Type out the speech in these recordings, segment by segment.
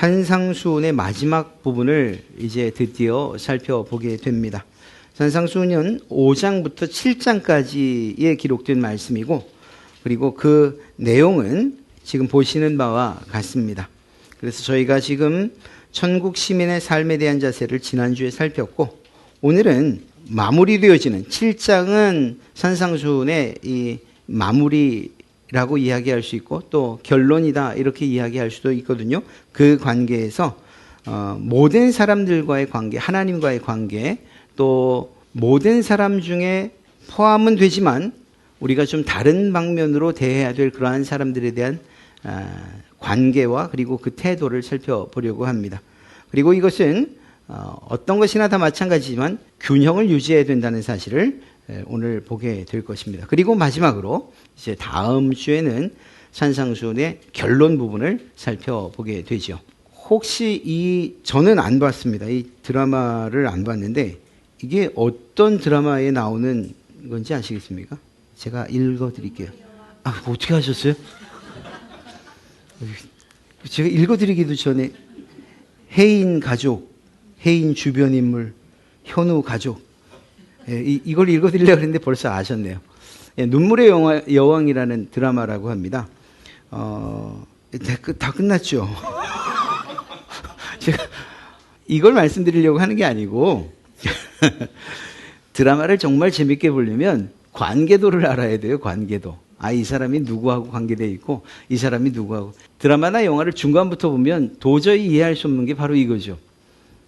산상수훈의 마지막 부분을 이제 드디어 살펴보게 됩니다. 산상수훈은 5장부터 7장까지에 기록된 말씀이고, 그리고 그 내용은 지금 보시는 바와 같습니다. 그래서 저희가 지금 천국 시민의 삶에 대한 자세를 지난주에 살폈고, 오늘은 마무리되어지는 7장은 산상수훈의 이 마무리라고 이야기할 수 있고, 또 결론이다 이렇게 이야기할 수도 있거든요. 그 관계에서 모든 사람들과의 관계, 하나님과의 관계, 또 모든 사람 중에 포함은 되지만 우리가 좀 다른 방면으로 대해야 될 그러한 사람들에 대한 관계와 그리고 그 태도를 살펴보려고 합니다. 그리고 이것은 어떤 것이나 다 마찬가지지만 균형을 유지해야 된다는 사실을 오늘 보게 될 것입니다. 그리고 마지막으로 이제 다음 주에는 산상수훈의 결론 부분을 살펴보게 되죠. 혹시 저는 안 봤습니다. 이 드라마를 안 봤는데 이게 어떤 드라마에 나오는 건지 아시겠습니까? 제가 읽어드릴게요. 어떻게 하셨어요? 제가 읽어드리기도 전에 해인 가족, 해인 주변 인물, 현우 가족, 이걸 읽어드리려고 했는데 벌써 아셨네요. 눈물의 여왕이라는 드라마라고 합니다. 다 끝났죠. 제가 이걸 말씀드리려고 하는 게 아니고 드라마를 정말 재밌게 보려면 관계도를 알아야 돼요. 관계도. 이 사람이 누구하고 관계되어 있고 이 사람이 누구하고. 드라마나 영화를 중간부터 보면 도저히 이해할 수 없는 게 바로 이거죠.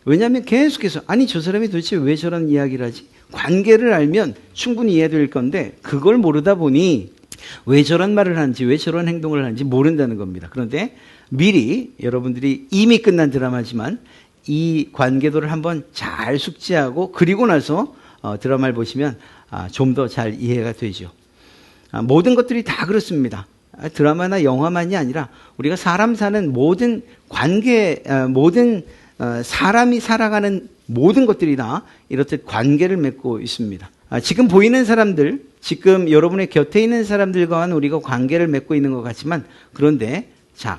왜냐하면 계속해서 저 사람이 도대체 왜 저런 이야기를 하지? 관계를 알면 충분히 이해될 건데 그걸 모르다 보니 왜 저런 말을 하는지 왜 저런 행동을 하는지 모른다는 겁니다. 그런데 미리 여러분들이 이미 끝난 드라마지만 이 관계도를 한번 잘 숙지하고 그리고 나서 드라마를 보시면 좀 더 잘 이해가 되죠. 모든 것들이 다 그렇습니다. 드라마나 영화만이 아니라 우리가 사람 사는 모든 관계, 모든 사람이 살아가는 모든 것들이 다 이렇듯 관계를 맺고 있습니다. 지금 보이는 사람들, 지금 여러분의 곁에 있는 사람들과는 우리가 관계를 맺고 있는 것 같지만, 그런데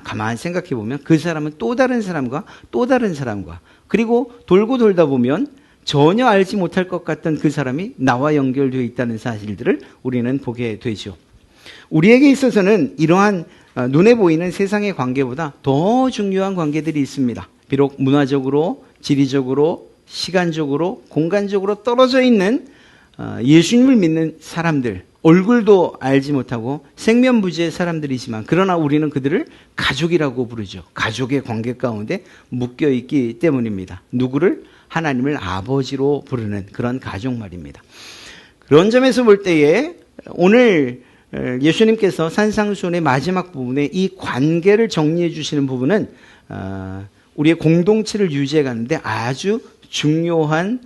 가만히 생각해 보면 그 사람은 또 다른 사람과 또 다른 사람과, 그리고 돌고 돌다 보면 전혀 알지 못할 것 같던 그 사람이 나와 연결되어 있다는 사실들을 우리는 보게 되죠. 우리에게 있어서는 이러한 눈에 보이는 세상의 관계보다 더 중요한 관계들이 있습니다. 비록 문화적으로, 지리적으로, 시간적으로, 공간적으로 떨어져 있는 예수님을 믿는 사람들, 얼굴도 알지 못하고 생면부지의 사람들이지만, 그러나 우리는 그들을 가족이라고 부르죠. 가족의 관계 가운데 묶여 있기 때문입니다. 누구를? 하나님을 아버지로 부르는 그런 가족 말입니다. 그런 점에서 볼 때에 오늘 예수님께서 산상수훈의 마지막 부분에 이 관계를 정리해 주시는 부분은 우리의 공동체를 유지해 가는데 아주 중요한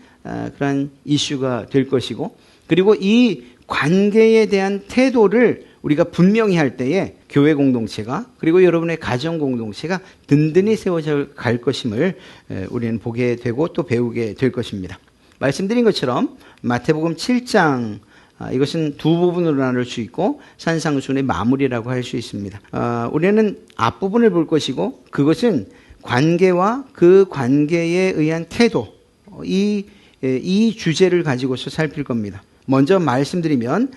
그런 이슈가 될 것이고, 그리고 이 관계에 대한 태도를 우리가 분명히 할 때에 교회 공동체가, 그리고 여러분의 가정 공동체가 든든히 세워져 갈 것임을 우리는 보게 되고 또 배우게 될 것입니다. 말씀드린 것처럼 마태복음 7장, 이것은 두 부분으로 나눌 수 있고 산상수훈의 마무리라고 할 수 있습니다. 우리는 앞부분을 볼 것이고, 그것은 관계와 그 관계에 의한 태도, 이 주제를 가지고서 살필 겁니다. 먼저 말씀드리면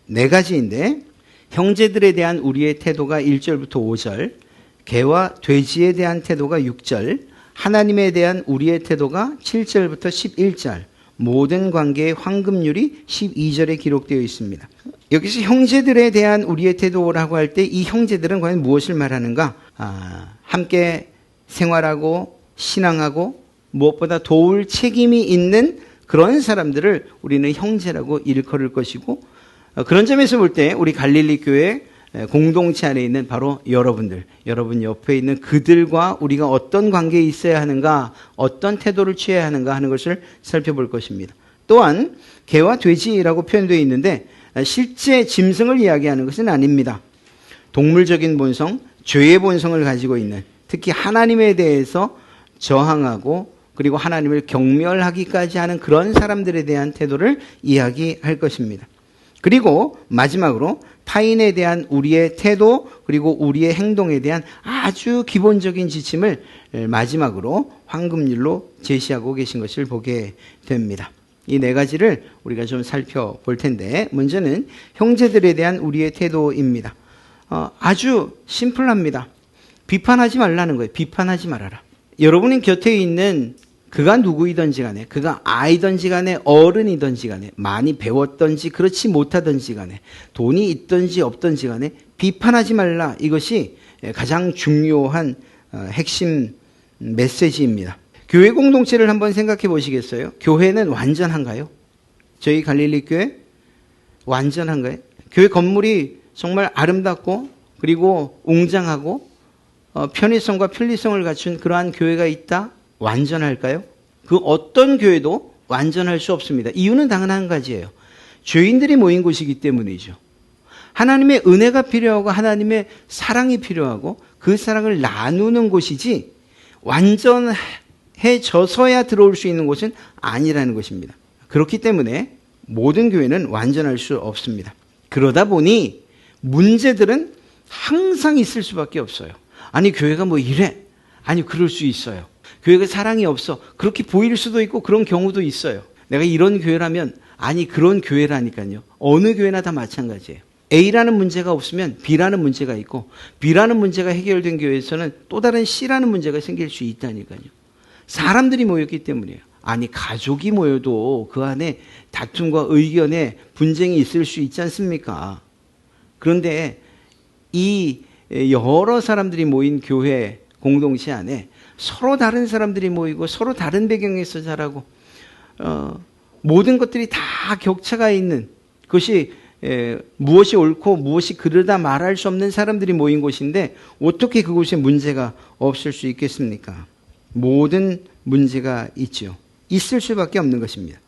4가지인데, 형제들에 대한 우리의 태도가 1절부터 5절, 개와 돼지에 대한 태도가 6절, 하나님에 대한 우리의 태도가 7절부터 11절, 모든 관계의 황금률이 12절에 기록되어 있습니다. 여기서 형제들에 대한 우리의 태도라고 할 때 이 형제들은 과연 무엇을 말하는가? 함께 생활하고 신앙하고 무엇보다 도울 책임이 있는 그런 사람들을 우리는 형제라고 일컬을 것이고, 그런 점에서 볼 때 우리 갈릴리 교회 공동체 안에 있는 바로 여러분들, 여러분 옆에 있는 그들과 우리가 어떤 관계에 있어야 하는가, 어떤 태도를 취해야 하는가 하는 것을 살펴볼 것입니다. 또한 개와 돼지라고 표현되어 있는데 실제 짐승을 이야기하는 것은 아닙니다. 동물적인 본성, 죄의 본성을 가지고 있는, 특히 하나님에 대해서 저항하고 그리고 하나님을 경멸하기까지 하는 그런 사람들에 대한 태도를 이야기할 것입니다. 그리고 마지막으로 타인에 대한 우리의 태도 그리고 우리의 행동에 대한 아주 기본적인 지침을 마지막으로 황금률로 제시하고 계신 것을 보게 됩니다. 이 네 가지를 우리가 좀 살펴볼 텐데 먼저는 형제들에 대한 우리의 태도입니다. 아주 심플합니다. 비판하지 말라는 거예요. 비판하지 말아라. 여러분의 곁에 있는 그가 누구이든지 간에 그가 아이든지 간에 어른이든지 간에 많이 배웠든지 그렇지 못하든지 간에 돈이 있든지 없든지 간에 비판하지 말라. 이것이 가장 중요한 핵심 메시지입니다. 교회 공동체를 한번 생각해 보시겠어요? 교회는 완전한가요? 저희 갈릴리 교회 완전한가요? 교회 건물이 정말 아름답고 그리고 웅장하고 편의성과 편리성을 갖춘 그러한 교회가 있다? 완전할까요? 그 어떤 교회도 완전할 수 없습니다. 이유는 당연한 한 가지예요. 죄인들이 모인 곳이기 때문이죠. 하나님의 은혜가 필요하고 하나님의 사랑이 필요하고 그 사랑을 나누는 곳이지 완전해져서야 들어올 수 있는 곳은 아니라는 것입니다. 그렇기 때문에 모든 교회는 완전할 수 없습니다. 그러다 보니 문제들은 항상 있을 수밖에 없어요. 아니 교회가 뭐 이래? 아니 그럴 수 있어요. 교회가 사랑이 없어. 그렇게 보일 수도 있고 그런 경우도 있어요. 내가 이런 교회라면 아니 그런 교회라니까요. 어느 교회나 다 마찬가지예요. A라는 문제가 없으면 B라는 문제가 있고 B라는 문제가 해결된 교회에서는 또 다른 C라는 문제가 생길 수 있다니까요. 사람들이 모였기 때문이에요. 아니 가족이 모여도 그 안에 다툼과 의견에 분쟁이 있을 수 있지 않습니까? 그런데 이 여러 사람들이 모인 교회 공동체 안에 서로 다른 사람들이 모이고 서로 다른 배경에서 자라고 모든 것들이 다 격차가 있는 것이 무엇이 옳고 무엇이 그르다 말할 수 없는 사람들이 모인 곳인데 어떻게 그곳에 문제가 없을 수 있겠습니까? 모든 문제가 있죠. 있을 수밖에 없는 것입니다.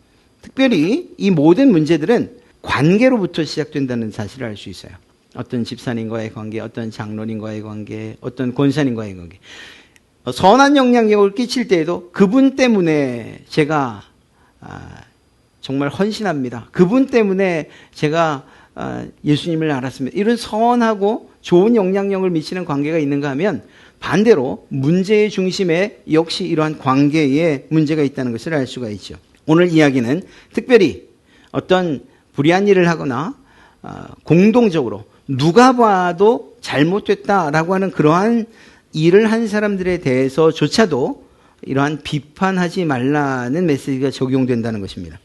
특별히 이 모든 문제들은 관계로부터 시작된다는 사실을 알 수 있어요. 어떤 집사님과의 관계, 어떤 장로님과의 관계, 어떤 권사님과의 관계. 선한 영향력을 끼칠 때에도 그분 때문에 제가 정말 헌신합니다. 그분 때문에 제가 예수님을 알았습니다. 이런 선하고 좋은 영향력을 미치는 관계가 있는가 하면 반대로 문제의 중심에 역시 이러한 관계에 문제가 있다는 것을 알 수가 있죠. 오늘 이야기는 특별히 어떤 불의한 일을 하거나 공동적으로 누가 봐도 잘못됐다라고 하는 그러한 일을 한 사람들에 대해서조차도 이러한 비판하지 말라는 메시지가 적용된다는 것입니다.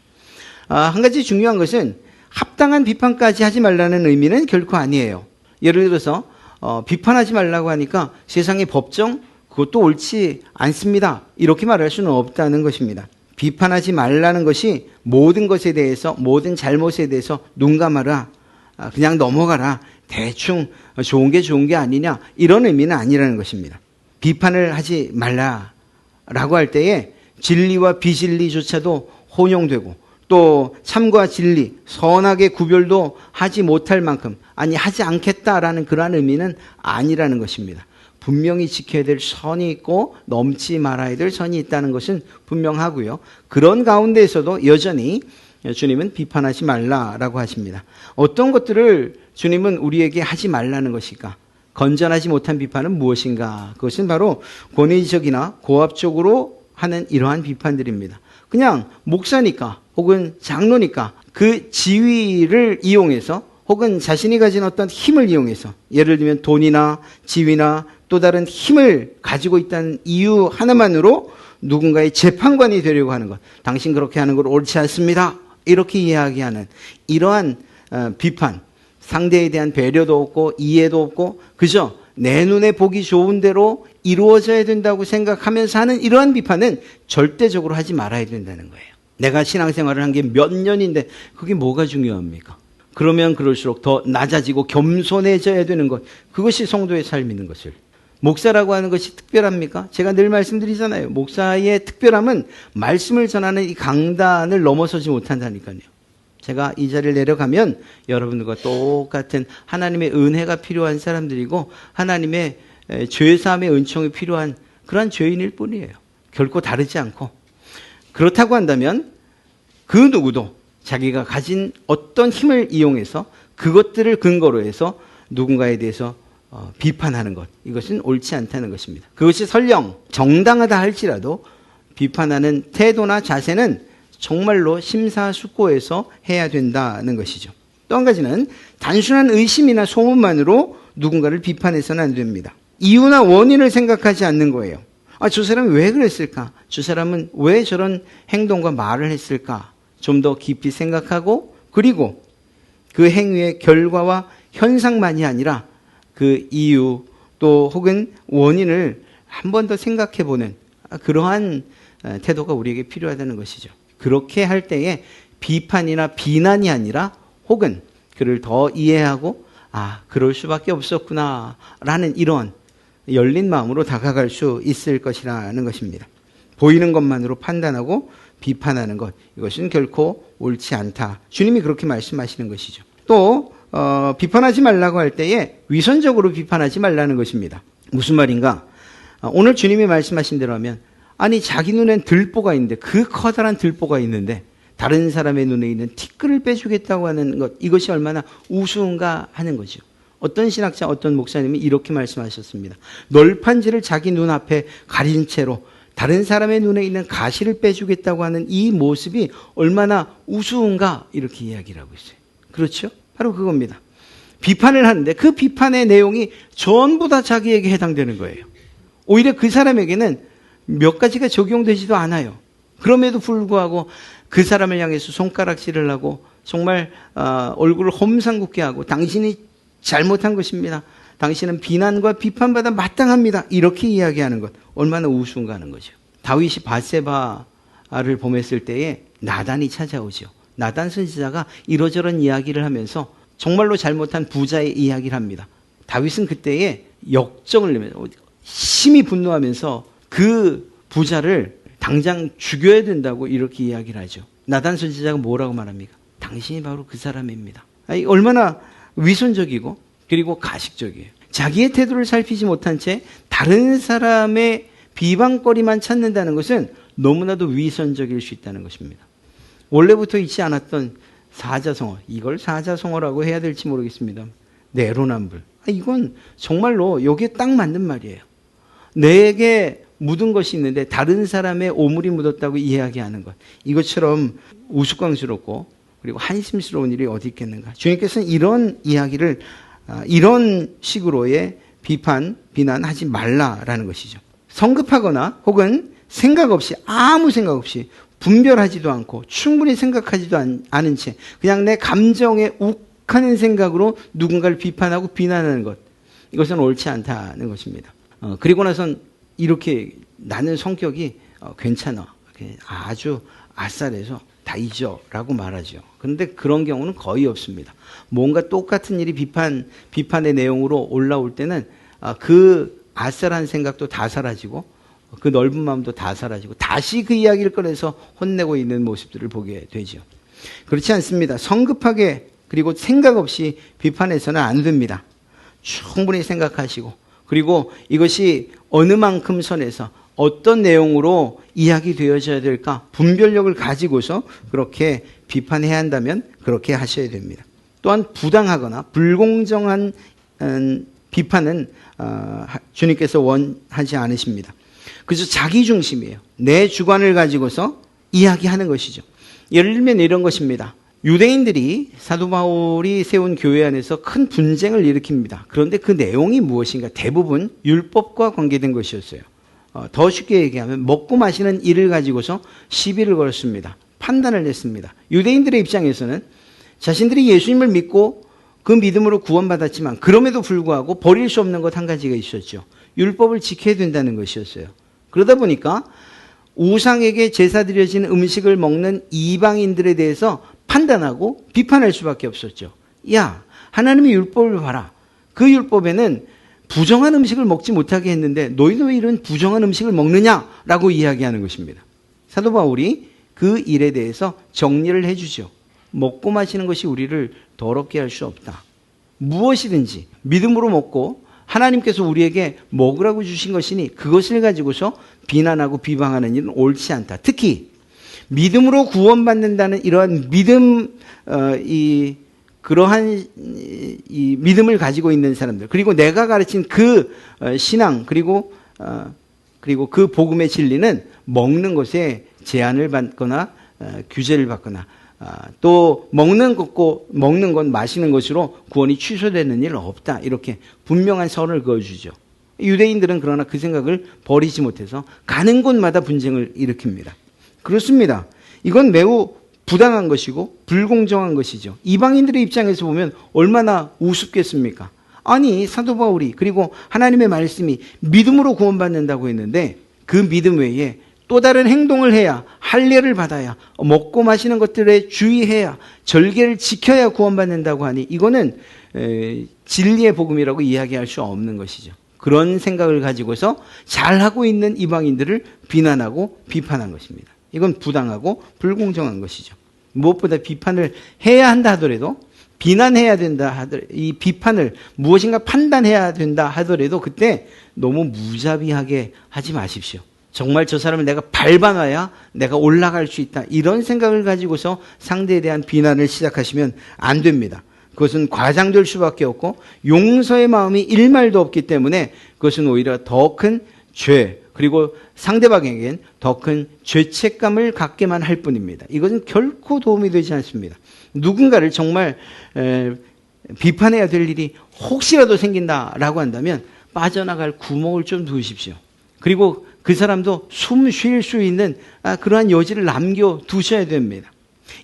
한 가지 중요한 것은 합당한 비판까지 하지 말라는 의미는 결코 아니에요. 예를 들어서 비판하지 말라고 하니까 세상의 법정 그것도 옳지 않습니다. 이렇게 말할 수는 없다는 것입니다. 비판하지 말라는 것이 모든 것에 대해서 모든 잘못에 대해서 눈 감아라. 그냥 넘어가라. 대충 좋은 게 아니냐 이런 의미는 아니라는 것입니다. 비판을 하지 말라라고 할 때에 진리와 비진리조차도 혼용되고 또 참과 진리, 선악의 구별도 하지 못할 만큼 아니 하지 않겠다라는 그러한 의미는 아니라는 것입니다. 분명히 지켜야 될 선이 있고 넘지 말아야 될 선이 있다는 것은 분명하고요. 그런 가운데에서도 여전히 주님은 비판하지 말라라고 하십니다. 어떤 것들을 주님은 우리에게 하지 말라는 것일까? 건전하지 못한 비판은 무엇인가? 그것은 바로 권위적이나 고압적으로 하는 이러한 비판들입니다. 그냥 목사니까 혹은 장로니까 그 지위를 이용해서 혹은 자신이 가진 어떤 힘을 이용해서 예를 들면 돈이나 지위나 또 다른 힘을 가지고 있다는 이유 하나만으로 누군가의 재판관이 되려고 하는 것. 당신 그렇게 하는 걸 옳지 않습니다. 이렇게 이야기하는 이러한 비판, 상대에 대한 배려도 없고 이해도 없고 그저 내 눈에 보기 좋은 대로 이루어져야 된다고 생각하면서 하는 이러한 비판은 절대적으로 하지 말아야 된다는 거예요. 내가 신앙생활을 한 게 몇 년인데 그게 뭐가 중요합니까? 그러면 그럴수록 더 낮아지고 겸손해져야 되는 것. 그것이 성도의 삶인 것을. 목사라고 하는 것이 특별합니까? 제가 늘 말씀드리잖아요. 목사의 특별함은 말씀을 전하는 이 강단을 넘어서지 못한다니까요. 제가 이 자리를 내려가면 여러분들과 똑같은 하나님의 은혜가 필요한 사람들이고 하나님의 죄사함의 은총이 필요한 그러한 죄인일 뿐이에요. 결코 다르지 않고. 그렇다고 한다면 그 누구도 자기가 가진 어떤 힘을 이용해서 그것들을 근거로 해서 누군가에 대해서 비판하는 것, 이것은 옳지 않다는 것입니다. 그것이 설령 정당하다 할지라도 비판하는 태도나 자세는 정말로 심사숙고해서 해야 된다는 것이죠. 또 한 가지는 단순한 의심이나 소문만으로 누군가를 비판해서는 안 됩니다. 이유나 원인을 생각하지 않는 거예요. 저 사람이 왜 그랬을까? 저 사람은 왜 저런 행동과 말을 했을까? 좀 더 깊이 생각하고, 그리고 그 행위의 결과와 현상만이 아니라 그 이유 또 혹은 원인을 한 번 더 생각해보는 그러한 태도가 우리에게 필요하다는 것이죠. 그렇게 할 때에 비판이나 비난이 아니라 혹은 그를 더 이해하고 그럴 수밖에 없었구나 라는 이런 열린 마음으로 다가갈 수 있을 것이라는 것입니다. 보이는 것만으로 판단하고 비판하는 것, 이것은 결코 옳지 않다. 주님이 그렇게 말씀하시는 것이죠. 또 비판하지 말라고 할 때에 위선적으로 비판하지 말라는 것입니다. 무슨 말인가? 오늘 주님이 말씀하신 대로 하면 자기 눈엔 들보가 있는데, 그 커다란 들보가 있는데 다른 사람의 눈에 있는 티끌을 빼주겠다고 하는 것, 이것이 얼마나 우스운가 하는 거죠. 어떤 신학자, 어떤 목사님이 이렇게 말씀하셨습니다. 널판지를 자기 눈앞에 가린 채로 다른 사람의 눈에 있는 가시를 빼주겠다고 하는 이 모습이 얼마나 우스운가, 이렇게 이야기를 하고 있어요. 그렇죠? 바로 그겁니다. 비판을 하는데 그 비판의 내용이 전부 다 자기에게 해당되는 거예요. 오히려 그 사람에게는 몇 가지가 적용되지도 않아요. 그럼에도 불구하고 그 사람을 향해서 손가락질을 하고 정말 얼굴을 험상궂게 하고 당신이 잘못한 것입니다. 당신은 비난과 비판받아 마땅합니다. 이렇게 이야기하는 것, 얼마나 우스운가 하는 거죠. 다윗이 밧세바를 범했을 때에 나단이 찾아오죠. 나단 선지자가 이러저런 이야기를 하면서 정말로 잘못한 부자의 이야기를 합니다. 다윗은 그때에 역정을 내면서 심히 분노하면서 그 부자를 당장 죽여야 된다고 이렇게 이야기를 하죠. 나단 선지자가 뭐라고 말합니까? 당신이 바로 그 사람입니다. 얼마나 위선적이고 그리고 가식적이에요. 자기의 태도를 살피지 못한 채 다른 사람의 비방거리만 찾는다는 것은 너무나도 위선적일 수 있다는 것입니다. 원래부터 있지 않았던 사자성어, 이걸 사자성어라고 해야 될지 모르겠습니다. 내로남불. 이건 정말로 여기에 딱 맞는 말이에요. 내게 묻은 것이 있는데 다른 사람의 오물이 묻었다고 이야기하는 것. 이것처럼 우스꽝스럽고 그리고 한심스러운 일이 어디 있겠는가. 주님께서는 이런 이야기를 이런 식으로의 비난하지 말라라는 것이죠. 성급하거나 혹은 생각 없이, 아무 생각 없이 분별하지도 않고 충분히 생각하지도 않은 채 그냥 내 감정에 욱하는 생각으로 누군가를 비판하고 비난하는 것, 이것은 옳지 않다는 것입니다. 그리고 나선 이렇게 나는 성격이 괜찮아, 아주 아싸래서 다 잊어 라고 말하죠. 그런데 그런 경우는 거의 없습니다. 뭔가 똑같은 일이 비판의 내용으로 올라올 때는 그 아싸라는 생각도 다 사라지고 그 넓은 마음도 다 사라지고 다시 그 이야기를 꺼내서 혼내고 있는 모습들을 보게 되죠. 그렇지 않습니다. 성급하게 그리고 생각 없이 비판해서는 안 됩니다. 충분히 생각하시고 그리고 이것이 어느 만큼 선에서 어떤 내용으로 이야기되어져야 될까 분별력을 가지고서 그렇게 비판해야 한다면 그렇게 하셔야 됩니다. 또한 부당하거나 불공정한 비판은 주님께서 원하지 않으십니다. 그래서 자기 중심이에요. 내 주관을 가지고서 이야기하는 것이죠. 예를 들면 이런 것입니다. 유대인들이 사도 바울이 세운 교회 안에서 큰 분쟁을 일으킵니다. 그런데 그 내용이 무엇인가? 대부분 율법과 관계된 것이었어요. 더 쉽게 얘기하면 먹고 마시는 일을 가지고서 시비를 걸었습니다. 판단을 냈습니다. 유대인들의 입장에서는 자신들이 예수님을 믿고 그 믿음으로 구원받았지만 그럼에도 불구하고 버릴 수 없는 것 한 가지가 있었죠. 율법을 지켜야 된다는 것이었어요. 그러다 보니까 우상에게 제사 드려진 음식을 먹는 이방인들에 대해서 판단하고 비판할 수밖에 없었죠. 야, 하나님의 율법을 봐라. 그 율법에는 부정한 음식을 먹지 못하게 했는데 너희는 왜 이런 부정한 음식을 먹느냐라고 이야기하는 것입니다. 사도 바울이 그 일에 대해서 정리를 해주죠. 먹고 마시는 것이 우리를 더럽게 할 수 없다. 무엇이든지 믿음으로 먹고 하나님께서 우리에게 먹으라고 주신 것이니 그것을 가지고서 비난하고 비방하는 일은 옳지 않다. 특히 믿음으로 구원받는다는 이러한 믿음, 그러한 이 믿음을 가지고 있는 사람들, 그리고 내가 가르친 그 신앙, 그리고 그 복음의 진리는 먹는 것에 제한을 받거나 규제를 받거나 또 먹는 건 마시는 것으로 구원이 취소되는 일 없다. 이렇게 분명한 선을 그어주죠. 유대인들은 그러나 그 생각을 버리지 못해서 가는 곳마다 분쟁을 일으킵니다. 그렇습니다. 이건 매우 부당한 것이고 불공정한 것이죠. 이방인들의 입장에서 보면 얼마나 우습겠습니까? 아니, 사도 바울이 그리고 하나님의 말씀이 믿음으로 구원받는다고 했는데 그 믿음 외에 또 다른 행동을 해야, 할례를 받아야, 먹고 마시는 것들에 주의해야, 절개를 지켜야 구원받는다고 하니 이거는 진리의 복음이라고 이야기할 수 없는 것이죠. 그런 생각을 가지고서 잘하고 있는 이방인들을 비난하고 비판한 것입니다. 이건 부당하고 불공정한 것이죠. 무엇보다 비판을 해야 한다 하더라도, 비난해야 된다 하더라도, 이 비판을 무엇인가 판단해야 된다 하더라도 그때 너무 무자비하게 하지 마십시오. 정말 저 사람을 내가 밟아놔야 내가 올라갈 수 있다. 이런 생각을 가지고서 상대에 대한 비난을 시작하시면 안 됩니다. 그것은 과장될 수밖에 없고 용서의 마음이 일말도 없기 때문에 그것은 오히려 더 큰 죄, 그리고 상대방에겐 더 큰 죄책감을 갖게만 할 뿐입니다. 이것은 결코 도움이 되지 않습니다. 누군가를 정말 비판해야 될 일이 혹시라도 생긴다라고 한다면 빠져나갈 구멍을 좀 두십시오. 그리고 그 사람도 숨 쉴 수 있는 그러한 여지를 남겨두셔야 됩니다.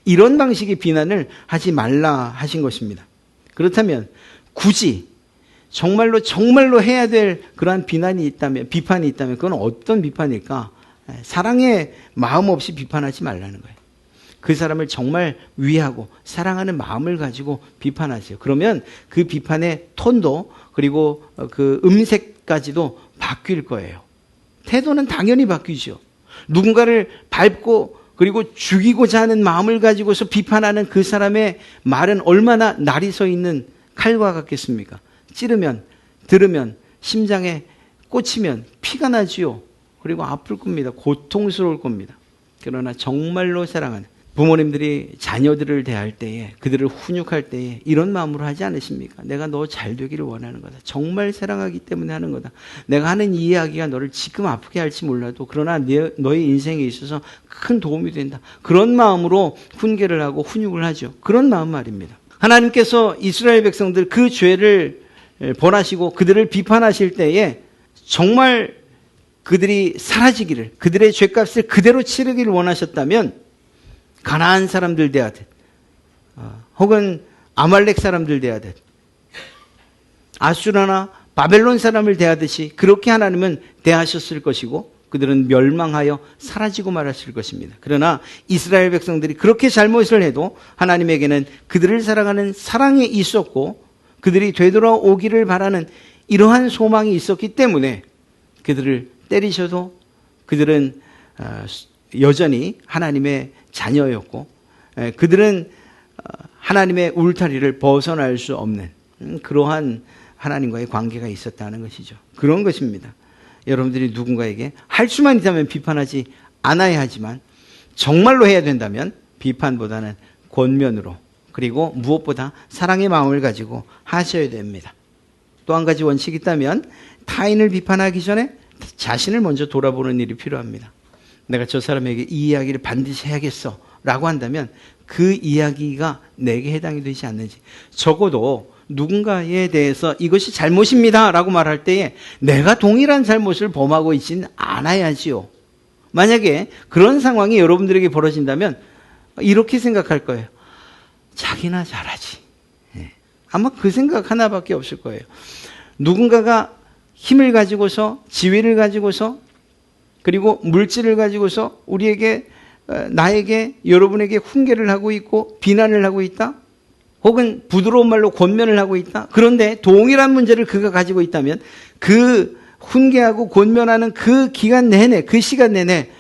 이런 방식의 비난을 하지 말라 하신 것입니다. 그렇다면 굳이 정말로 해야 될 그러한 비판이 있다면 그건 어떤 비판일까? 사랑의 마음 없이 비판하지 말라는 거예요. 그 사람을 정말 위하고 사랑하는 마음을 가지고 비판하세요. 그러면 그 비판의 톤도 그리고 그 음색까지도 바뀔 거예요. 태도는 당연히 바뀌죠. 누군가를 밟고 그리고 죽이고자 하는 마음을 가지고서 비판하는 그 사람의 말은 얼마나 날이 서 있는 칼과 같겠습니까? 찌르면, 들으면, 심장에 꽂히면 피가 나지요. 그리고 아플 겁니다. 고통스러울 겁니다. 그러나 정말로 사랑하는 부모님들이 자녀들을 대할 때에, 그들을 훈육할 때에 이런 마음으로 하지 않으십니까? 내가 너 잘 되기를 원하는 거다. 정말 사랑하기 때문에 하는 거다. 내가 하는 이 이야기가 너를 지금 아프게 할지 몰라도 그러나 너의 인생에 있어서 큰 도움이 된다. 그런 마음으로 훈계를 하고 훈육을 하죠. 그런 마음 말입니다. 하나님께서 이스라엘 백성들 그 죄를 벌하시고 그들을 비판하실 때에 정말 그들이 사라지기를, 그들의 죄값을 그대로 치르기를 원하셨다면 가나안 사람들 대하듯 혹은 아말렉 사람들 대하듯 아수라나 바벨론 사람을 대하듯이 그렇게 하나님은 대하셨을 것이고 그들은 멸망하여 사라지고 말았을 것입니다. 그러나 이스라엘 백성들이 그렇게 잘못을 해도 하나님에게는 그들을 사랑하는 사랑이 있었고 그들이 되돌아오기를 바라는 이러한 소망이 있었기 때문에 그들을 때리셔도 그들은 여전히 하나님의 자녀였고 그들은 하나님의 울타리를 벗어날 수 없는 그러한 하나님과의 관계가 있었다는 것이죠. 그런 것입니다. 여러분들이 누군가에게 할 수만 있다면 비판하지 않아야 하지만 정말로 해야 된다면 비판보다는 권면으로 그리고 무엇보다 사랑의 마음을 가지고 하셔야 됩니다. 또 한 가지 원칙이 있다면 타인을 비판하기 전에 자신을 먼저 돌아보는 일이 필요합니다. 내가 저 사람에게 이 이야기를 반드시 해야겠어 라고 한다면 그 이야기가 내게 해당이 되지 않는지, 적어도 누군가에 대해서 이것이 잘못입니다 라고 말할 때에 내가 동일한 잘못을 범하고 있지는 않아야지요. 만약에 그런 상황이 여러분들에게 벌어진다면 이렇게 생각할 거예요. 자기나 잘하지. 아마 그 생각 하나밖에 없을 거예요. 누군가가 힘을 가지고서, 지위를 가지고서, 그리고 물질을 가지고서 우리에게, 나에게, 여러분에게 훈계를 하고 있고 비난을 하고 있다. 혹은 부드러운 말로 권면을 하고 있다. 그런데 동일한 문제를 그가 가지고 있다면 그 훈계하고 권면하는 그 기간 내내, 그 시간 내내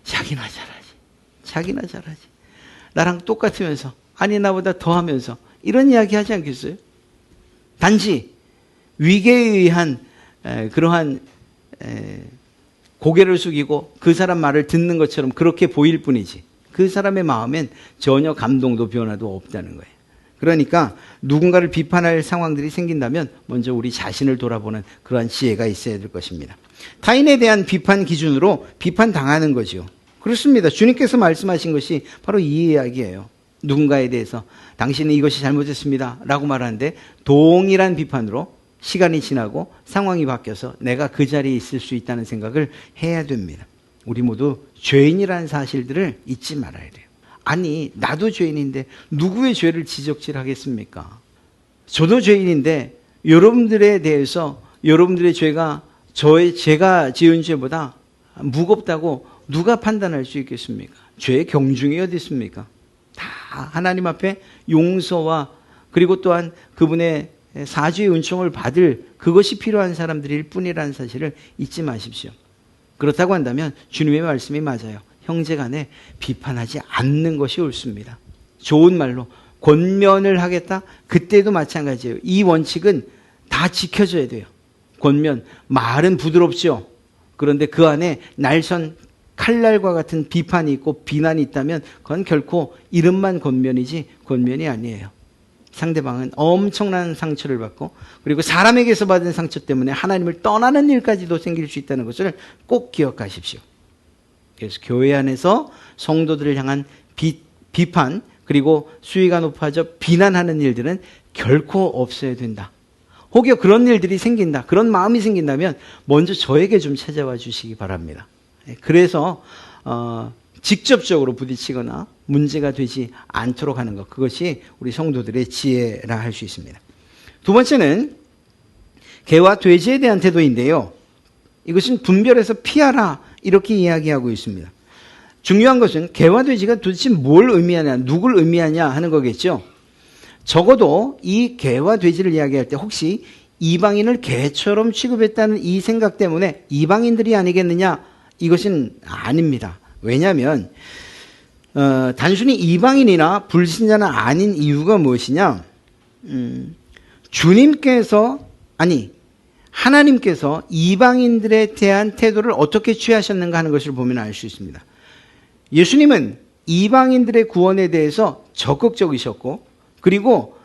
자기나 잘하지. 자기나 잘하지. 나랑 똑같으면서, 아니 나보다 더 하면서 이런 이야기 하지 않겠어요? 단지 위계에 의한 그러한 고개를 숙이고 그 사람 말을 듣는 것처럼 그렇게 보일 뿐이지 그 사람의 마음엔 전혀 감동도 변화도 없다는 거예요. 그러니까 누군가를 비판할 상황들이 생긴다면 먼저 우리 자신을 돌아보는 그러한 지혜가 있어야 될 것입니다. 타인에 대한 비판 기준으로 비판당하는 거죠. 그렇습니다. 주님께서 말씀하신 것이 바로 이 이야기예요. 누군가에 대해서 당신은 이것이 잘못했습니다 라고 말하는데 동일한 비판으로 시간이 지나고 상황이 바뀌어서 내가 그 자리에 있을 수 있다는 생각을 해야 됩니다. 우리 모두 죄인이라는 사실들을 잊지 말아야 돼요. 아니, 나도 죄인인데 누구의 죄를 지적질하겠습니까? 저도 죄인인데 여러분들에 대해서 여러분들의 죄가 제가 지은 죄보다 무겁다고 누가 판단할 수 있겠습니까? 죄의 경중이 어디 있습니까? 다 하나님 앞에 용서와 그리고 또한 그분의 사죄의 은총을 받을 그것이 필요한 사람들일 뿐이라는 사실을 잊지 마십시오. 그렇다고 한다면 주님의 말씀이 맞아요. 형제간에 비판하지 않는 것이 옳습니다. 좋은 말로 권면을 하겠다? 그때도 마찬가지예요. 이 원칙은 다 지켜져야 돼요. 권면, 말은 부드럽죠. 그런데 그 안에 날선 칼날과 같은 비판이 있고 비난이 있다면 그건 결코 이름만 권면이지 권면이 아니에요. 상대방은 엄청난 상처를 받고 그리고 사람에게서 받은 상처 때문에 하나님을 떠나는 일까지도 생길 수 있다는 것을 꼭 기억하십시오. 그래서 교회 안에서 성도들을 향한 비판 그리고 수위가 높아져 비난하는 일들은 결코 없어야 된다. 혹여 그런 일들이 생긴다. 그런 마음이 생긴다면 먼저 저에게 좀 찾아와 주시기 바랍니다. 그래서 직접적으로 부딪히거나 문제가 되지 않도록 하는 것. 그것이 우리 성도들의 지혜라 할 수 있습니다. 두 번째는 개와 돼지에 대한 태도인데요. 이것은 분별해서 피하라 이렇게 이야기하고 있습니다. 중요한 것은 개와 돼지가 도대체 뭘 의미하냐, 누굴 의미하냐 하는 거겠죠. 적어도 이 개와 돼지를 이야기할 때 혹시 이방인을 개처럼 취급했다는 이 생각 때문에 이방인들이 아니겠느냐? 이것은 아닙니다. 왜냐하면 단순히 이방인이나 불신자는 아닌 이유가 무엇이냐? 하나님께서 이방인들에 대한 태도를 어떻게 취하셨는가 하는 것을 보면 알 수 있습니다. 예수님은 이방인들의 구원에 대해서 적극적이셨고 그리고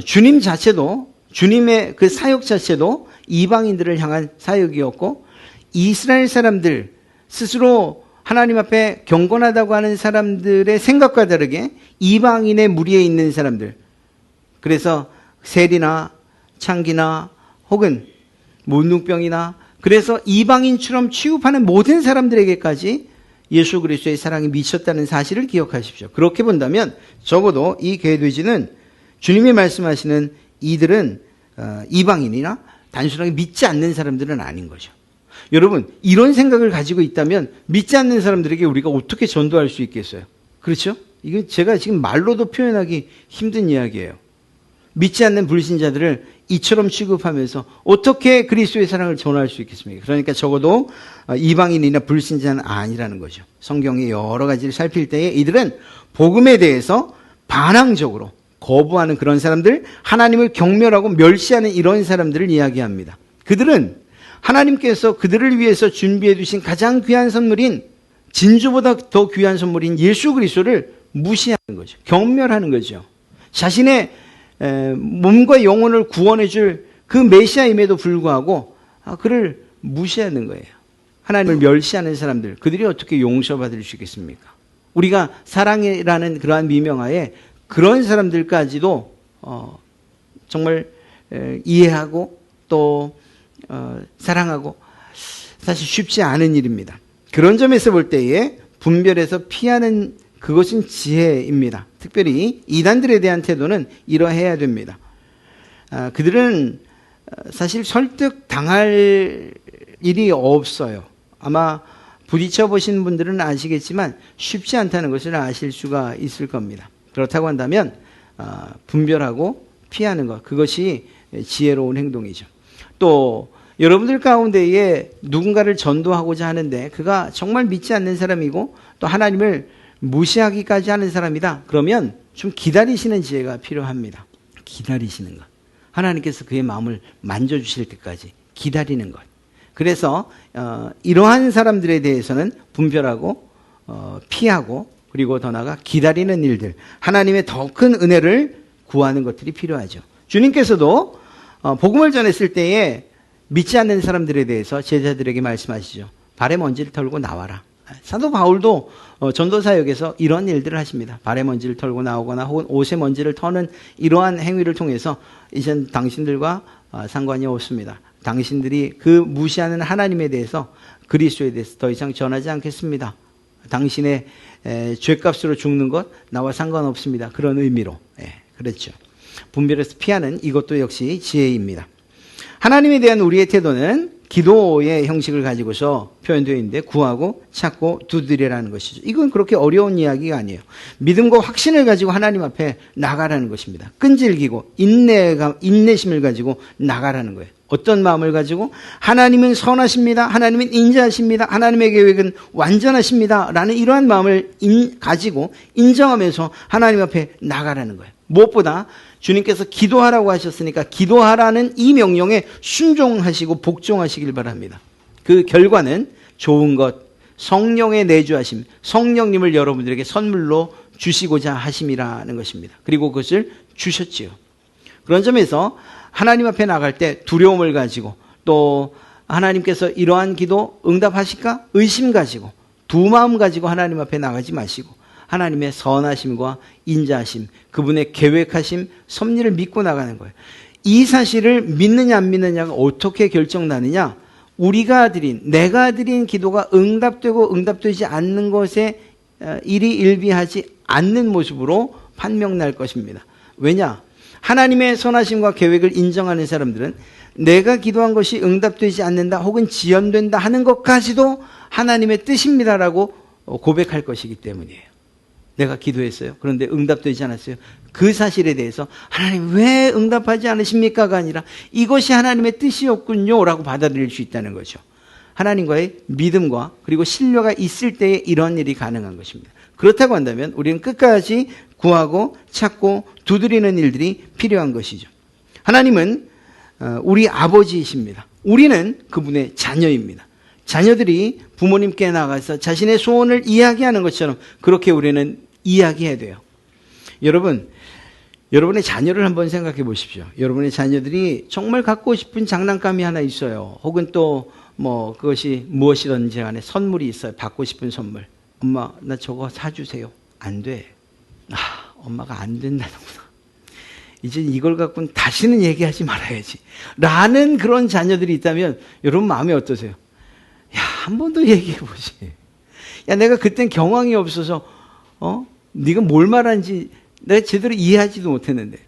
주님 자체도 주님의 그 사역 자체도 이방인들을 향한 사역이었고 이스라엘 사람들 스스로 하나님 앞에 경건하다고 하는 사람들의 생각과 다르게 이방인의 무리에 있는 사람들 그래서 세리나 창기나 혹은 문둥병이나 그래서 이방인처럼 취급하는 모든 사람들에게까지 예수 그리스도의 사랑이 미쳤다는 사실을 기억하십시오. 그렇게 본다면 적어도 이 개돼지는 주님이 말씀하시는 이들은 이방인이나 단순하게 믿지 않는 사람들은 아닌 거죠. 여러분 이런 생각을 가지고 있다면 믿지 않는 사람들에게 우리가 어떻게 전도할 수 있겠어요? 그렇죠? 이건 제가 지금 말로도 표현하기 힘든 이야기예요. 믿지 않는 불신자들을 이처럼 취급하면서 어떻게 그리스도의 사랑을 전할 수 있겠습니까? 그러니까 적어도 이방인이나 불신자는 아니라는 거죠. 성경의 여러 가지를 살필 때에 이들은 복음에 대해서 반항적으로 거부하는 그런 사람들, 하나님을 경멸하고 멸시하는 이런 사람들을 이야기합니다. 그들은 하나님께서 그들을 위해서 준비해 두신 가장 귀한 선물인 진주보다 더 귀한 선물인 예수 그리스도를 무시하는 거죠. 경멸하는 거죠. 자신의 몸과 영혼을 구원해 줄 그 메시아임에도 불구하고 그를 무시하는 거예요. 하나님을 멸시하는 사람들, 그들이 어떻게 용서받을 수 있겠습니까? 우리가 사랑이라는 그러한 미명하에 그런 사람들까지도 정말 이해하고 또 사랑하고 사실 쉽지 않은 일입니다. 그런 점에서 볼 때에 분별해서 피하는 그것은 지혜입니다. 특별히 이단들에 대한 태도는 이러해야 됩니다. 그들은 사실 설득당할 일이 없어요. 아마 부딪혀 보신 분들은 아시겠지만 쉽지 않다는 것을 아실 수가 있을 겁니다. 그렇다고 한다면 분별하고 피하는 것, 그것이 지혜로운 행동이죠. 또 여러분들 가운데에 누군가를 전도하고자 하는데 그가 정말 믿지 않는 사람이고 또 하나님을 무시하기까지 하는 사람이다. 그러면 좀 기다리시는 지혜가 필요합니다. 기다리시는 것. 하나님께서 그의 마음을 만져주실 때까지 기다리는 것. 그래서 이러한 사람들에 대해서는 분별하고 피하고 그리고 더 나아가 기다리는 일들, 하나님의 더 큰 은혜를 구하는 것들이 필요하죠. 주님께서도 복음을 전했을 때에 믿지 않는 사람들에 대해서 제자들에게 말씀하시죠. 발에 먼지를 털고 나와라. 사도 바울도 전도사역에서 이런 일들을 하십니다. 발에 먼지를 털고 나오거나 혹은 옷에 먼지를 터는 이러한 행위를 통해서 이젠 당신들과 상관이 없습니다. 당신들이 그 무시하는 하나님에 대해서, 그리스도에 대해서 더 이상 전하지 않겠습니다. 당신의 죄값으로 죽는 것 나와 상관없습니다. 그런 의미로 그렇죠. 분별해서 피하는 이것도 역시 지혜입니다. 하나님에 대한 우리의 태도는 기도의 형식을 가지고서 표현되어 있는데 구하고 찾고 두드리라는 것이죠. 이건 그렇게 어려운 이야기가 아니에요. 믿음과 확신을 가지고 하나님 앞에 나가라는 것입니다. 끈질기고 인내심을 가지고 나가라는 거예요. 어떤 마음을 가지고? 하나님은 선하십니다. 하나님은 인자하십니다. 하나님의 계획은 완전하십니다. 라는 이러한 마음을 가지고 인정하면서 하나님 앞에 나가라는 거예요. 무엇보다 주님께서 기도하라고 하셨으니까 기도하라는 이 명령에 순종하시고 복종하시길 바랍니다. 그 결과는 좋은 것, 성령의 내주하심, 성령님을 여러분들에게 선물로 주시고자 하심이라는 것입니다. 그리고 그것을 주셨지요. 그런 점에서 하나님 앞에 나갈 때 두려움을 가지고, 또 하나님께서 이러한 기도 응답하실까? 의심 가지고, 두 마음 가지고 하나님 앞에 나가지 마시고 하나님의 선하심과 인자하심, 그분의 계획하심, 섭리를 믿고 나가는 거예요. 이 사실을 믿느냐 안 믿느냐가 어떻게 결정나느냐? 내가 드린 기도가 응답되고 응답되지 않는 것에 일희일비하지 않는 모습으로 판명날 것입니다. 왜냐? 하나님의 선하심과 계획을 인정하는 사람들은 내가 기도한 것이 응답되지 않는다 혹은 지연된다 하는 것까지도 하나님의 뜻입니다라고 고백할 것이기 때문이에요. 내가 기도했어요. 그런데 응답되지 않았어요. 그 사실에 대해서 하나님 왜 응답하지 않으십니까가 아니라 이것이 하나님의 뜻이었군요 라고 받아들일 수 있다는 거죠. 하나님과의 믿음과 그리고 신뢰가 있을 때에 이런 일이 가능한 것입니다. 그렇다고 한다면 우리는 끝까지 구하고 찾고 두드리는 일들이 필요한 것이죠. 하나님은 우리 아버지이십니다. 우리는 그분의 자녀입니다. 자녀들이 부모님께 나가서 자신의 소원을 이야기하는 것처럼 그렇게 우리는 이야기해야 돼요. 여러분의 자녀를 한번 생각해 보십시오. 여러분의 자녀들이 정말 갖고 싶은 장난감이 하나 있어요. 혹은 또 그것이 무엇이든지 간에 선물이 있어요. 받고 싶은 선물. 엄마, 나 저거 사주세요. 안 돼. 엄마가 안 된다는구나. 이제 이걸 갖고는 다시는 얘기하지 말아야지. 라는 그런 자녀들이 있다면 여러분 마음이 어떠세요? 한 번 더 얘기해 보지. 내가 그땐 경황이 없어서 네가 뭘 말하는지 내가 제대로 이해하지도 못했는데.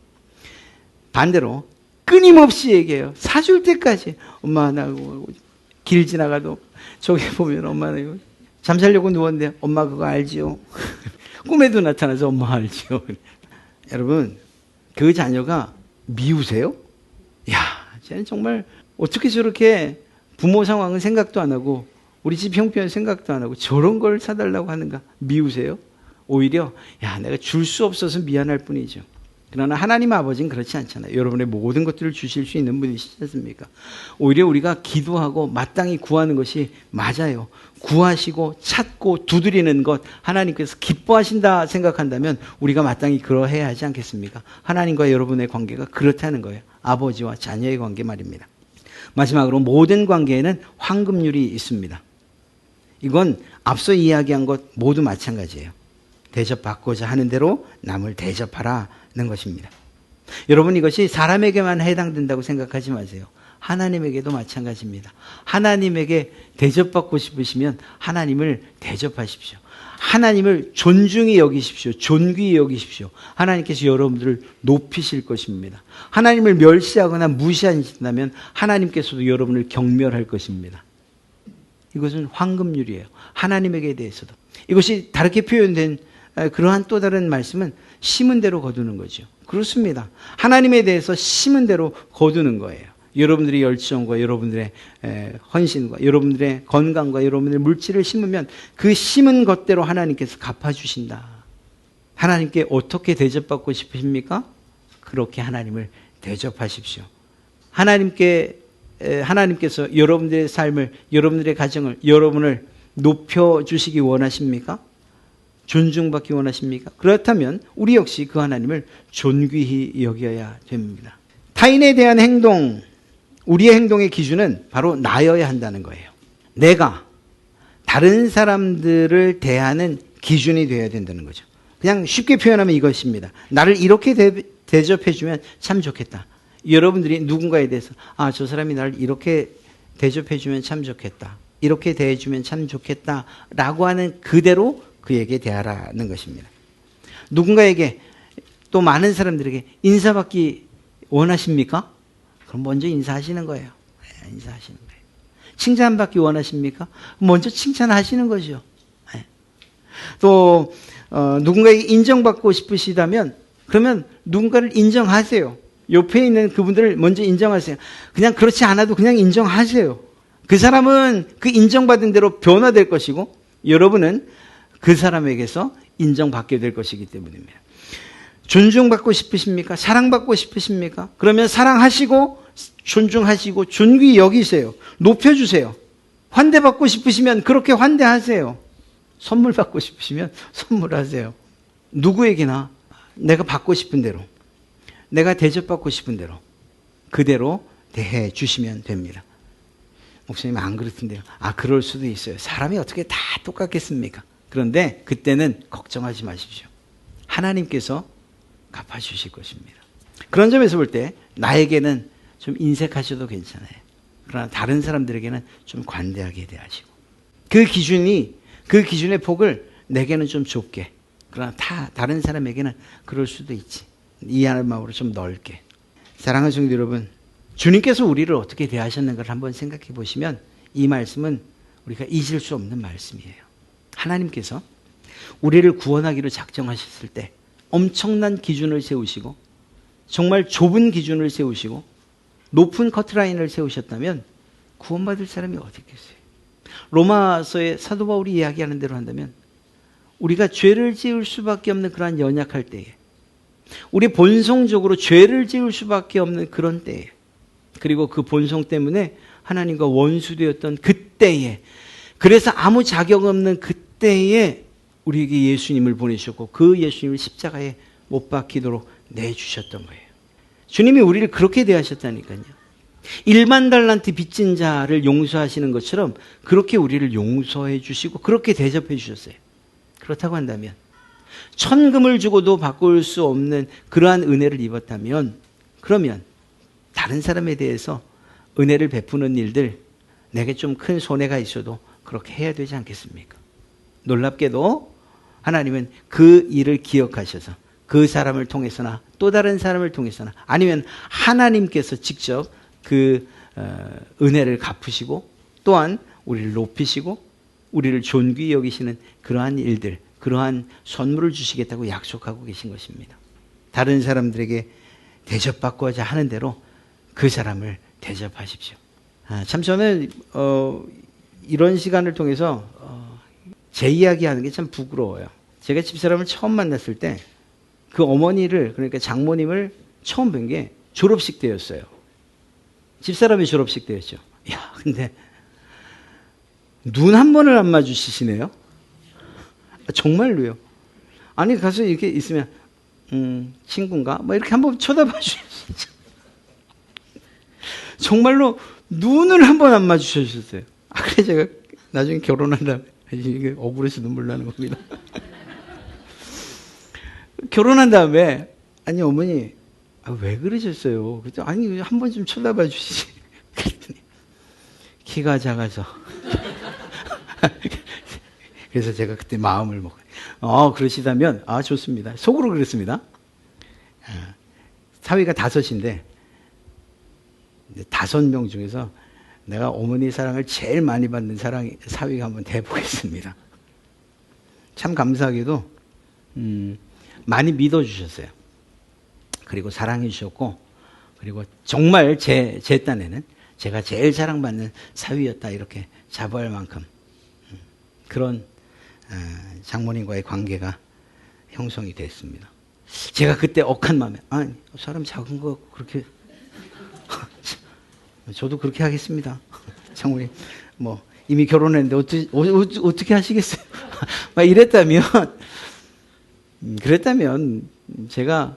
반대로 끊임없이 얘기해요. 사줄 때까지. 엄마, 나 길 지나가도 저기 보면 엄마는 잠자려고 누웠는데 엄마 그거 알지요? 꿈에도 나타나서 엄마 알지요? 여러분, 그 자녀가 미우세요? 쟤는 정말 어떻게 저렇게 부모 상황은 생각도 안 하고 우리 집 형편 생각도 안 하고 저런 걸 사달라고 하는가? 미우세요? 오히려 내가 줄 수 없어서 미안할 뿐이죠. 그러나 하나님 아버지는 그렇지 않잖아요. 여러분의 모든 것들을 주실 수 있는 분이시지 않습니까? 오히려 우리가 기도하고 마땅히 구하는 것이 맞아요. 구하시고 찾고 두드리는 것 하나님께서 기뻐하신다 생각한다면 우리가 마땅히 그러해야 하지 않겠습니까? 하나님과 여러분의 관계가 그렇다는 거예요. 아버지와 자녀의 관계 말입니다. 마지막으로 모든 관계에는 황금률이 있습니다. 이건 앞서 이야기한 것 모두 마찬가지예요. 대접받고자 하는 대로 남을 대접하라는 것입니다. 여러분, 이것이 사람에게만 해당된다고 생각하지 마세요. 하나님에게도 마찬가지입니다. 하나님에게 대접받고 싶으시면 하나님을 대접하십시오. 하나님을 존중히 여기십시오. 존귀히 여기십시오. 하나님께서 여러분들을 높이실 것입니다. 하나님을 멸시하거나 무시하신다면 하나님께서도 여러분을 경멸할 것입니다. 이것은 황금률이에요. 하나님에게 대해서도. 이것이 다르게 표현된 그러한 또 다른 말씀은 심은 대로 거두는 거죠. 그렇습니다. 하나님에 대해서 심은 대로 거두는 거예요. 여러분들의 열정과 여러분들의 헌신과 여러분들의 건강과 여러분들의 물질을 심으면 그 심은 것대로 하나님께서 갚아주신다. 하나님께 어떻게 대접받고 싶으십니까? 그렇게 하나님을 대접하십시오. 하나님께서 여러분들의 삶을, 여러분들의 가정을, 여러분을 높여주시기 원하십니까? 존중받기 원하십니까? 그렇다면 우리 역시 그 하나님을 존귀히 여겨야 됩니다. 타인에 대한 행동, 우리의 행동의 기준은 바로 나여야 한다는 거예요. 내가 다른 사람들을 대하는 기준이 되어야 된다는 거죠. 그냥 쉽게 표현하면 이것입니다. 나를 이렇게 대접해주면 참 좋겠다. 여러분들이 누군가에 대해서 저 사람이 나를 이렇게 대접해주면 참 좋겠다. 이렇게 대해주면 참 좋겠다. 라고 하는 그대로 그에게 대하라는 것입니다. 누군가에게 또 많은 사람들에게 인사받기 원하십니까? 그럼 먼저 인사하시는 거예요. 네, 인사하시는 거예요. 칭찬받기 원하십니까? 먼저 칭찬하시는 거죠. 네. 또 누군가에게 인정받고 싶으시다면 그러면 누군가를 인정하세요. 옆에 있는 그분들을 먼저 인정하세요. 그냥 그렇지 않아도 그냥 인정하세요. 그 사람은 그 인정받은 대로 변화될 것이고 여러분은 그 사람에게서 인정받게 될 것이기 때문입니다. 존중받고 싶으십니까? 사랑받고 싶으십니까? 그러면 사랑하시고 존중하시고 존귀히 여기세요. 높여주세요. 환대받고 싶으시면 그렇게 환대하세요. 선물 받고 싶으시면 선물하세요. 누구에게나 내가 받고 싶은 대로, 내가 대접받고 싶은 대로 그대로 대해 주시면 됩니다. 목사님 안 그렇던데요. 그럴 수도 있어요. 사람이 어떻게 다 똑같겠습니까? 그런데 그때는 걱정하지 마십시오. 하나님께서 갚아주실 것입니다. 그런 점에서 볼 때 나에게는 좀 인색하셔도 괜찮아요. 그러나 다른 사람들에게는 좀 관대하게 대하시고 그 기준의 폭을 내게는 좀 좁게, 그러나 다른 사람에게는 그럴 수도 있지. 이해하는 마음으로 좀 넓게. 사랑하는 성도 여러분, 주님께서 우리를 어떻게 대하셨는가를 한번 생각해 보시면 이 말씀은 우리가 잊을 수 없는 말씀이에요. 하나님께서 우리를 구원하기로 작정하셨을 때 엄청난 기준을 세우시고 정말 좁은 기준을 세우시고 높은 커트라인을 세우셨다면 구원받을 사람이 어디 있겠어요? 로마서의 사도 바울이 이야기하는 대로 한다면 우리가 죄를 지을 수밖에 없는 그러한 연약할 때에, 우리 본성적으로 죄를 지을 수밖에 없는 그런 때에, 그리고 그 본성 때문에 하나님과 원수되었던 그때에, 그래서 아무 자격 없는 그때에 우리에게 예수님을 보내셨고 그 예수님을 십자가에 못 박히도록 내주셨던 거예요. 주님이 우리를 그렇게 대하셨다니까요. 1만 달란트 빚진 자를 용서하시는 것처럼 그렇게 우리를 용서해 주시고 그렇게 대접해 주셨어요. 그렇다고 한다면 천금을 주고도 바꿀 수 없는 그러한 은혜를 입었다면 그러면 다른 사람에 대해서 은혜를 베푸는 일들, 내게 좀 큰 손해가 있어도 그렇게 해야 되지 않겠습니까? 놀랍게도 하나님은 그 일을 기억하셔서 그 사람을 통해서나 또 다른 사람을 통해서나 아니면 하나님께서 직접 그 은혜를 갚으시고 또한 우리를 높이시고 우리를 존귀히 여기시는 그러한 일들, 그러한 선물을 주시겠다고 약속하고 계신 것입니다. 다른 사람들에게 대접받고자 하는 대로 그 사람을 대접하십시오. 참 저는 이런 시간을 통해서 제 이야기하는 게 참 부끄러워요. 제가 집사람을 처음 만났을 때 그 어머니를, 그러니까 장모님을 처음 뵌 게 졸업식 때였어요. 집사람이 졸업식 때였죠. 근데 눈 한 번을 안 마주치시네요. 정말로요. 아니 가서 이렇게 있으면 친구인가? 이렇게 한번 쳐다봐 주셨어요. 정말로 눈을 한 번 안 마주쳐주셨어요. 그래서 제가 나중에 결혼한 다음에 이게 억울해서 눈물 나는 겁니다. 결혼한 다음에 아니 어머니 왜 그러셨어요? 그랬더니 아니 한 번 좀 쳐다봐 주시지. 그랬더니 키가 작아서. 그래서 제가 그때 마음을 먹어요. 그러시다면 좋습니다. 속으로 그랬습니다. 사위가 5인데 5명 중에서 내가 어머니 사랑을 제일 많이 받는 사위가 한번 돼보겠습니다. 참 감사하게도 많이 믿어주셨어요. 그리고 사랑해 주셨고, 그리고 정말 제 딴에는 제가 제일 사랑받는 사위였다 이렇게 자부할 만큼 그런 장모님과의 관계가 형성이 됐습니다. 제가 그때 억한 마음에 사람 작은 거 그렇게 저도 그렇게 하겠습니다. 장모님 이미 결혼했는데 어떻게 하시겠어요? 막 이랬다면 그랬다면 제가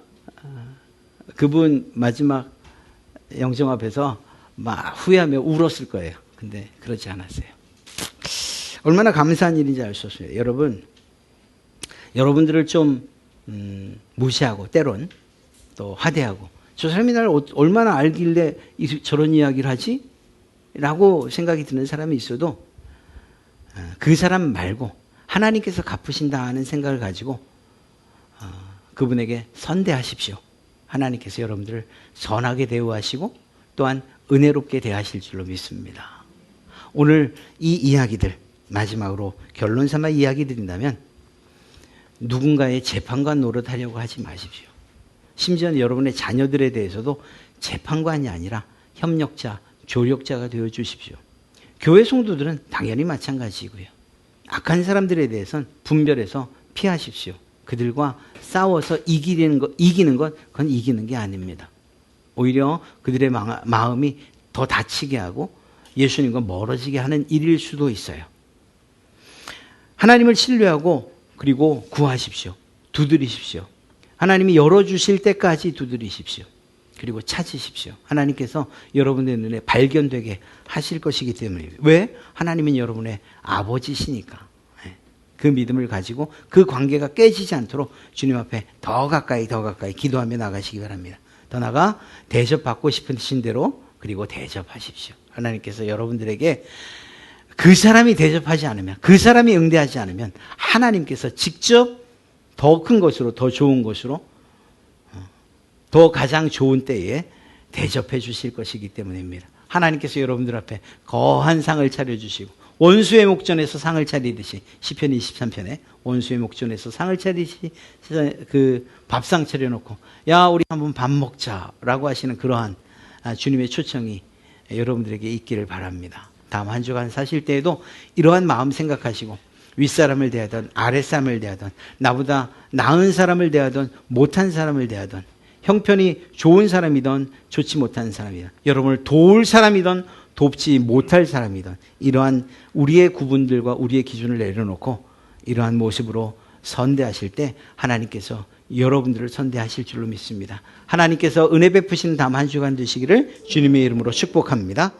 그분 마지막 영정 앞에서 막 후회하며 울었을 거예요. 근데 그러지 않았어요. 얼마나 감사한 일인지 알 수 없어요. 여러분들을 좀 무시하고 때론 또 하대하고 저 사람이 나를 얼마나 알길래 저런 이야기를 하지? 라고 생각이 드는 사람이 있어도 그 사람 말고 하나님께서 갚으신다 하는 생각을 가지고 그분에게 선대하십시오. 하나님께서 여러분들을 선하게 대우하시고 또한 은혜롭게 대하실 줄로 믿습니다. 오늘 이 이야기들 마지막으로 결론 삼아 이야기 드린다면 누군가의 재판관 노릇하려고 하지 마십시오. 심지어 여러분의 자녀들에 대해서도 재판관이 아니라 협력자, 조력자가 되어 주십시오. 교회 성도들은 당연히 마찬가지고요. 악한 사람들에 대해서는 분별해서 피하십시오. 그들과 싸워서 이기는 것, 그건 이기는 게 아닙니다. 오히려 그들의 마음이 더 다치게 하고 예수님과 멀어지게 하는 일일 수도 있어요. 하나님을 신뢰하고 그리고 구하십시오. 두드리십시오. 하나님이 열어주실 때까지 두드리십시오. 그리고 찾으십시오. 하나님께서 여러분의 눈에 발견되게 하실 것이기 때문입니다. 왜? 하나님은 여러분의 아버지시니까. 그 믿음을 가지고 그 관계가 깨지지 않도록 주님 앞에 더 가까이 기도하며 나가시기 바랍니다. 더 나아가 대접받고 싶으신 대로 그리고 대접하십시오. 하나님께서 여러분들에게 그 사람이 대접하지 않으면, 그 사람이 응대하지 않으면 하나님께서 직접 더 큰 것으로, 더 좋은 것으로, 더 가장 좋은 때에 대접해 주실 것이기 때문입니다. 하나님께서 여러분들 앞에 거한 상을 차려주시고 원수의 목전에서 상을 차리듯이 시편 23편에 원수의 목전에서 상을 차리듯이 그 밥상 차려놓고 야 우리 한번 밥 먹자라고 하시는 그러한 주님의 초청이 여러분들에게 있기를 바랍니다. 다음 한 주간 사실 때에도 이러한 마음 생각하시고 윗사람을 대하든 아랫사람을 대하든 나보다 나은 사람을 대하든 못한 사람을 대하든 형편이 좋은 사람이든 좋지 못한 사람이든 여러분을 도울 사람이든 돕지 못할 사람이든 이러한 우리의 구분들과 우리의 기준을 내려놓고 이러한 모습으로 선대하실 때 하나님께서 여러분들을 선대하실 줄로 믿습니다. 하나님께서 은혜 베푸시는 다음 한 주간 되시기를 주님의 이름으로 축복합니다.